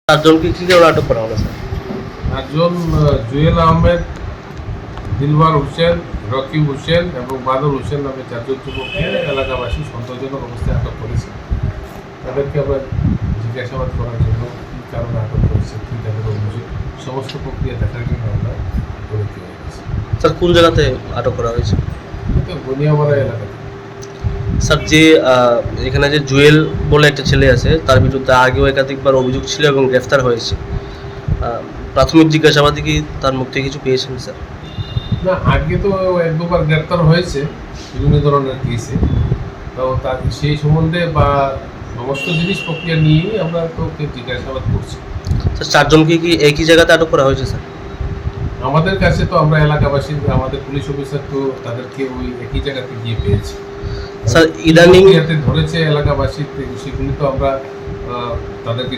চারজনকে কি কারণে আটক করা হলো স্যার? একজন জুয়েল আহমেদ, দিলবার হোসেন, রকিব হোসেন এবং বাদল হোসেন নামে চারজন যুবককে এলাকাবাসী সন্দেহজনক অবস্থায় আটক করেছে। তাদেরকে আমরা জিজ্ঞাসাবাদ করার জন্য কী কারণে আটক করেছে, কী তাদের অভিযোগ, সমস্ত প্রক্রিয়া দেখার জন্য আমরা পরীক্ষা হয়ে গেছি। স্যার কোন জায়গাতে আটক করা হয়েছে? কিন্তু বনিয়ামারা এলাকাতে স্যার যে এখানে যে জুয়েল বলে একটা ছেলে আছে তার বিরুদ্ধে আগেও একাধিকবার অভিযোগ ছিল এবং গ্রেফতার হয়েছে। প্রাথমিক জিজ্ঞাসাবাদে কি তার মুখ থেকে কিছু পেয়েছেন স্যার? না, আগে তো এক দুবার গ্রেপ্তার হয়েছে বিভিন্ন ধরনের কেসে। তো তার সেই সম্বন্ধে বা সমস্ত জিনিস প্রক্রিয়া নিয়েই আমরা তো ওকে জিজ্ঞাসাবাদ করছি। স্যার চারজনকে কি একই জায়গাতে আটক করা হয়েছে স্যার? আমাদের কাছে তো আমরা এলাকাবাসী, আমাদের পুলিশ অফিসার তো তাদেরকে ওই একই জায়গাতে গিয়ে পেয়েছি। স্যার ইদানিং ধরেছে এলাকাবাসী, সেগুলি তো আমরা তাদেরকে